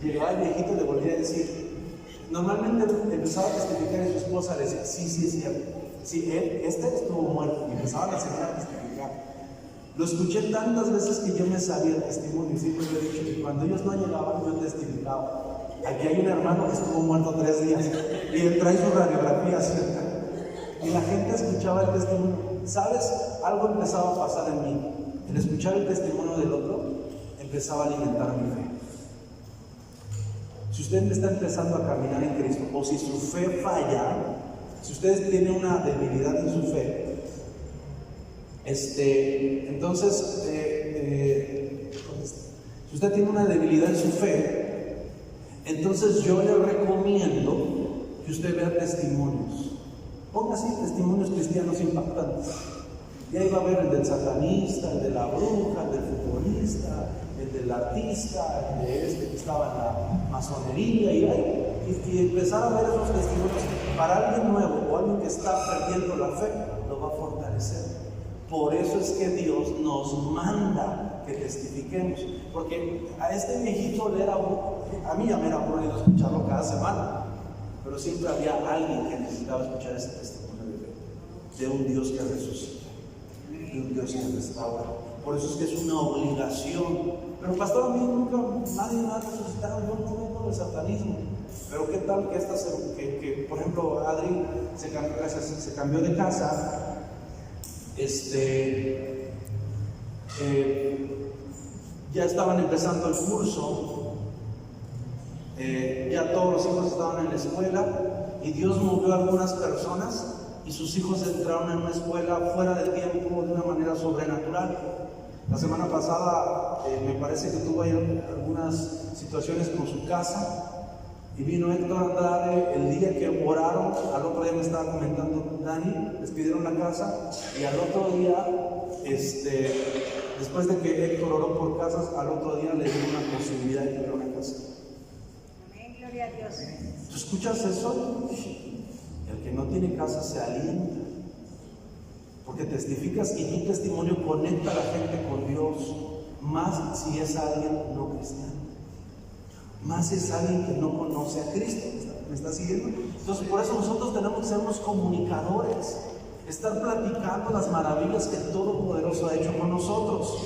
Llegaba el viejito y le volví a decir. Normalmente empezaba a testificar y su esposa le decía, sí, es cierto. Sí, este estuvo muerto. Y empezaba la señora a testificar. Lo escuché tantas veces que yo me sabía el testimonio. Y siempre le he dicho que cuando ellos no llegaban, yo testificaba. Aquí hay un hermano que estuvo muerto 3 días. Y él trae su radiografía cerca. Y la gente escuchaba el testimonio. ¿Sabes? Algo empezaba a pasar en mí. El escuchar el testimonio del otro empezaba a alimentar mi fe. Si usted está empezando a caminar en Cristo, o si su fe falla, si usted tiene una debilidad en su fe, entonces, si usted tiene una debilidad en su fe, entonces yo le recomiendo que usted vea testimonios. Ponga así testimonios cristianos impactantes. Y ahí va a ver el del satanista, el de la bruja, el del futbolista, el del artista, el de que estaba en la masonería, y empezar a ver esos testimonios. Para alguien nuevo o alguien que está perdiendo la fe, lo va a fortalecer. Por eso es que Dios nos manda que testifiquemos, porque a este viejito le era a mí ya me era aburrido escucharlo cada semana, pero siempre había alguien que necesitaba escuchar ese testimonio de fe, de un Dios que resucita, de un Dios que restaura. Por eso es que es una obligación. Pero pastor, a mí nunca nadie me ha resucitado, yo no vengo del satanismo. Pero qué tal que por ejemplo Adri se cambió de casa, ya estaban empezando el curso, ya todos los hijos estaban en la escuela y Dios movió a algunas personas y sus hijos entraron en una escuela fuera de tiempo de una manera sobrenatural. La semana pasada me parece que tuvo ahí algunas situaciones con su casa y vino Héctor Andrade el día que oraron. Al otro día me estaba comentando Dani, les pidieron la casa y al otro día, después de que Héctor oró por casas, al otro día le dio una posibilidad de tener una casa. Amén, gloria a Dios. ¿Tú escuchas eso? El que no tiene casa se alienta, porque testificas y tu testimonio conecta a la gente con Dios, más si es alguien no cristiano, más si es alguien que no conoce a Cristo. ¿Me está siguiendo? Entonces por eso nosotros tenemos que ser unos comunicadores, estar platicando las maravillas que el Todopoderoso ha hecho con nosotros.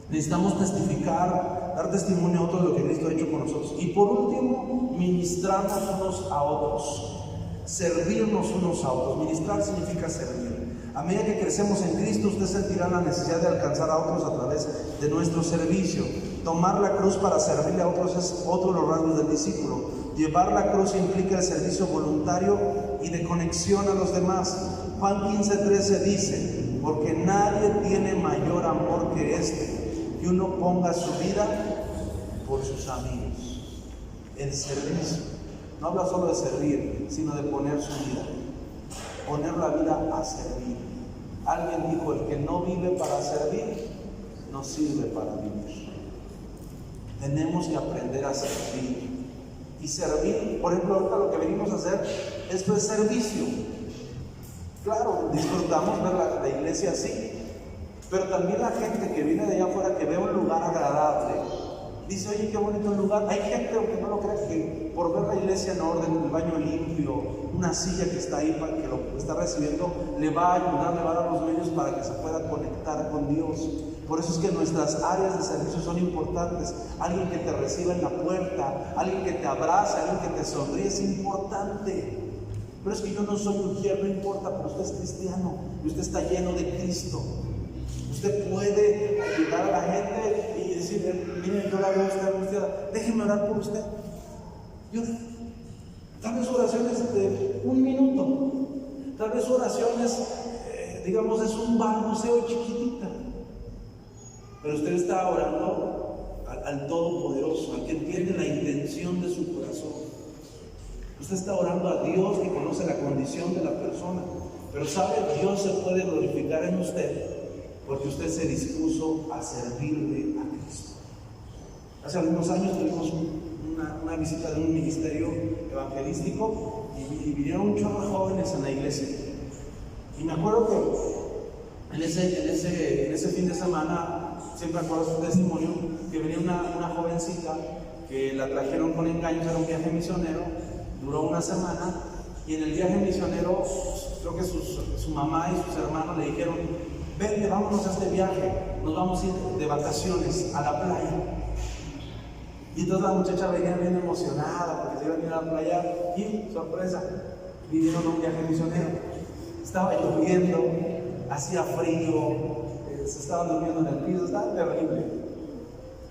Necesitamos testificar, dar testimonio a otros de lo que Cristo ha hecho con nosotros. Y por último, ministrarnos unos a otros, servirnos unos a otros. Ministrar significa servir. A medida que crecemos en Cristo, usted sentirá la necesidad de alcanzar a otros a través de nuestro servicio. Tomar la cruz para servirle a otros es otro de los rasgos del discípulo. Llevar la cruz implica el servicio voluntario y de conexión a los demás. Juan 15:13 dice: porque nadie tiene mayor amor que que uno ponga su vida por sus amigos. El servicio. No habla solo de servir, sino de poner su vida. Poner la vida a servir. Alguien dijo: el que no vive para servir, no sirve para vivir. Tenemos que aprender a servir. Y servir, por ejemplo, ahorita lo que venimos a hacer, esto es servicio. Claro, disfrutamos ver la iglesia así, pero también la gente que viene de allá afuera, que ve un lugar agradable, dice: oye, qué bonito el lugar. Hay gente, aunque no lo crea, que por ver la iglesia en orden, el baño limpio, una silla que está ahí para que lo está recibiendo, le va a ayudar, le va a dar los medios para que se pueda conectar con Dios. Por eso es que nuestras áreas de servicio son importantes. Alguien que te reciba en la puerta, alguien que te abrace, alguien que te sonríe, es importante. Pero es que yo no soy mujer, no importa, pero usted es cristiano y usted está lleno de Cristo. Usted puede ayudar a la gente y decir: miren, yo la veo a usted angustiada, déjeme orar por usted. Tal vez oraciones de 1 minuto, tal vez oraciones, digamos, es un balbuceo chiquitita, pero usted está orando al Todopoderoso, al que entiende la intención de su corazón. Usted está orando a Dios que conoce la condición de la persona, pero sabe, Dios se puede glorificar en usted porque usted se dispuso a servirle a Cristo. Hace algunos años tuvimos una visita de un ministerio evangelístico y vinieron un chorro de jóvenes en la iglesia. Y me acuerdo que en ese fin de semana, siempre acuerdo su testimonio, que venía una jovencita que la trajeron con engaños, era un viaje misionero, duró una semana, y en el viaje misionero, creo que su mamá y sus hermanos le dijeron: vente, vámonos a este viaje, nos vamos a ir de vacaciones a la playa. Y entonces la muchacha venía bien emocionada porque se iba a ir a la playa y, sorpresa, vinieron a un viaje misionero. Estaba lloviendo, hacía frío, se estaban durmiendo en el piso, estaba terrible.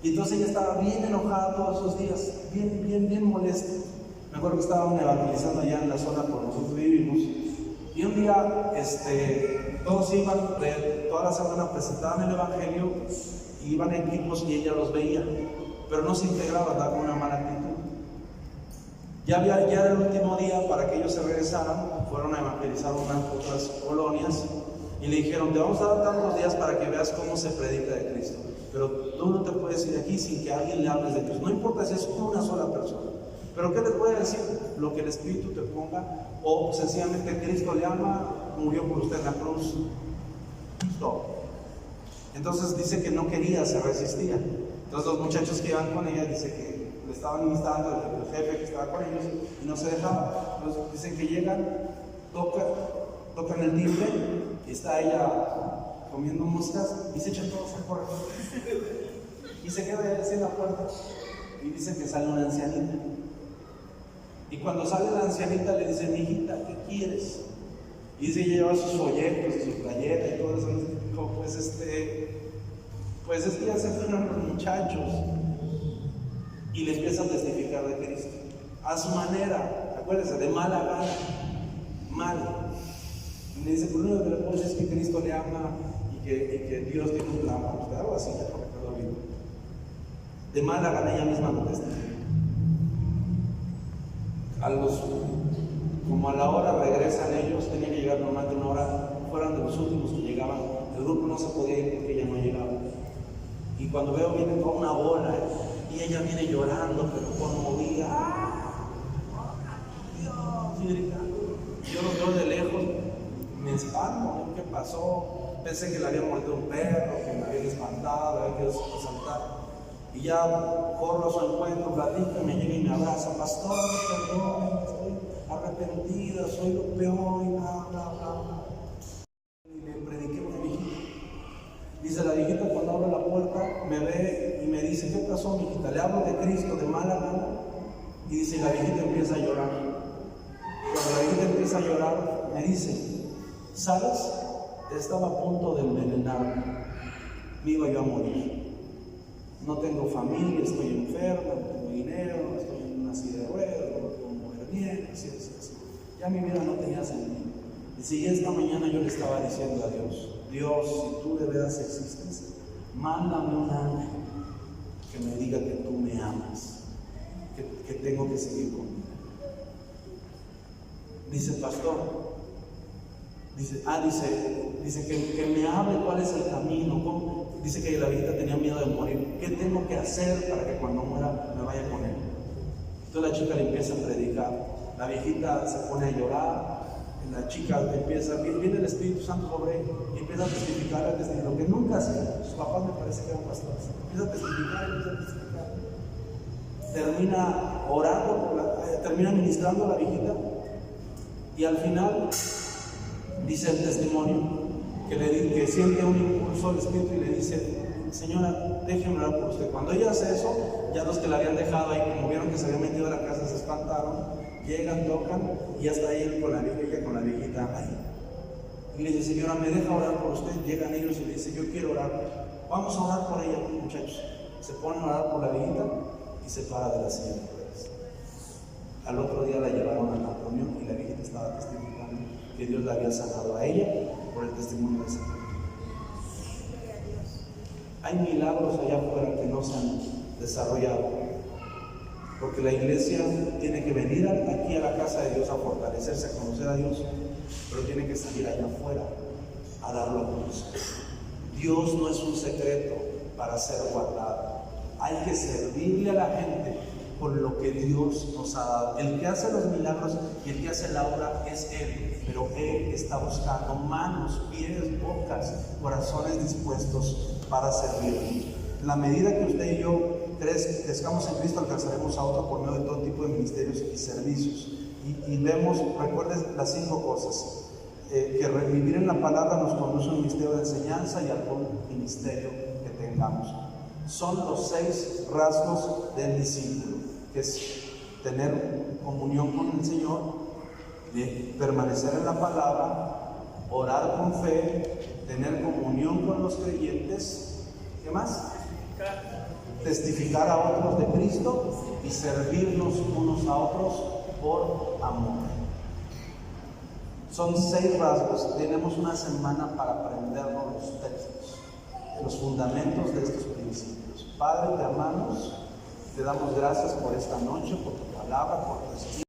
Y entonces ella estaba bien enojada todos esos días, bien molesta. Me acuerdo que estaban evangelizando allá en la zona por nosotros vivimos. Y un día, todos iban, toda la semana presentaban el evangelio, iban en equipos y ella los veía, pero no se integraba, daba una mala actitud. Ya era el último día para que ellos se regresaran, fueron a evangelizar unas otras colonias y le dijeron: te vamos a dar tantos días para que veas cómo se predica de Cristo, pero tú no te puedes ir de aquí sin que a alguien le hables de Cristo, no importa si es una sola persona. Pero ¿qué les voy a decir? Lo que el Espíritu te ponga, o sencillamente Cristo le ama, murió por usted en la cruz. Stop. Entonces dice que no quería, se resistía. Entonces los muchachos que iban con ella, dice que le estaban instando, el jefe que estaba con ellos, y no se dejaba. Entonces dicen que llegan, tocan el timbre, y está ella comiendo moscas, y se echan todos a correr. Y se queda así en la puerta, y dicen que sale una ancianita. Y cuando sale la ancianita le dice: mijita, ¿qué quieres? Y dice: ella lleva sus folletos y su playera y todo eso. Dijo: pues es que ya se fueron los muchachos. Y le empieza a testificar de Cristo a su manera, acuérdense, de mala gana, mal. Y le dice: pues lo único que le puedo decir es que Cristo le ama y que Dios tiene un plan para usted, algo así, ya no recuerdo bien. De mala gana ella misma lo testifica. Como a la hora regresan ellos, tenían que llegar normalmente una hora, fueron de los últimos que llegaban, el grupo no se podía ir porque ella no llegaba. Y cuando veo, viene con una bola, y ella viene llorando, pero conmovida. Dios, y gritando. Yo lo veo de lejos, me espanto, ¿qué pasó? Pensé que le había mordido un perro, que me había espantado, había querido saltar. Y ya corro a su encuentro, platica, me llega y me abraza: pastor, perdón, estoy arrepentida, soy lo peor, y bla, bla, bla. Y le prediqué a una viejita. Dice la viejita, cuando abro la puerta, me ve y me dice: ¿qué pasó, mijita? Le hablo de Cristo de mala gana. Y dice, la viejita empieza a llorar. Cuando la viejita empieza a llorar, me dice: ¿sabes? Estaba a punto de envenenarme. Me iba yo a morir. No tengo familia, estoy enferma, no tengo dinero, estoy en una silla de ruedas, no puedo mover bien, así. Ya mi vida no tenía sentido. Y si esta mañana yo le estaba diciendo a Dios: Dios, si tú de veras existes, mándame un ángel que me diga que tú me amas, que tengo que seguir conmigo. Dice: pastor, dice que me hable cuál es el camino, ¿cómo? Dice que la viejita tenía miedo de morir. ¿Qué tengo que hacer para que cuando muera me vaya con él? Entonces la chica le empieza a predicar. La viejita se pone a llorar. La chica empieza, viene el Espíritu Santo sobre ella y empieza a testificar, lo que nunca hacía. Sus papás me parece que eran pastores. Empieza a testificar. Termina orando, termina ministrando a la viejita. Y al final dice el testimonio que siente un impulso al Espíritu y le dice: señora, déjeme orar por usted. Cuando ella hace eso, ya los que la habían dejado ahí, como vieron que se había metido a la casa, se espantaron, llegan, tocan y ya está ahí con la viejita ahí. Y le dice: señora, ¿me deja orar por usted? Llegan ellos y le dice: yo quiero orar. Vamos a orar por ella, muchachos. Se ponen a orar por la viejita y se para de la silla de ruedas. Al otro día la llevaron a la reunión y la viejita estaba testificando que Dios la había sanado a ella por el testimonio de ese Señor. Hay milagros allá afuera que no se han desarrollado, porque la iglesia tiene que venir aquí a la casa de Dios a fortalecerse, a conocer a Dios, pero tiene que salir allá afuera a darlo a conocer. Dios no es un secreto para ser guardado. Hay que servirle a la gente con lo que Dios nos ha dado. El que hace los milagros y el que hace la obra es Él, pero Él está buscando manos, pies, bocas, corazones dispuestos para servir. En la medida que usted y yo crezcamos en Cristo, alcanzaremos a otro por medio de todo tipo de ministerios y servicios. Y vemos, recuerden las 5 cosas. Que revivir en la palabra nos conduce a un ministerio de enseñanza y algún ministerio que tengamos. Son los 6 rasgos del discípulo, que es tener comunión con el Señor, permanecer en la palabra, orar con fe, tener comunión con los creyentes, ¿qué más? Testificar a otros de Cristo y servirnos unos a otros por amor. Son 6 rasgos. Tenemos una semana para aprendernos los textos, los fundamentos de estos principios. Padre, te amamos, te damos gracias por esta noche, por tu palabra, por tu espíritu.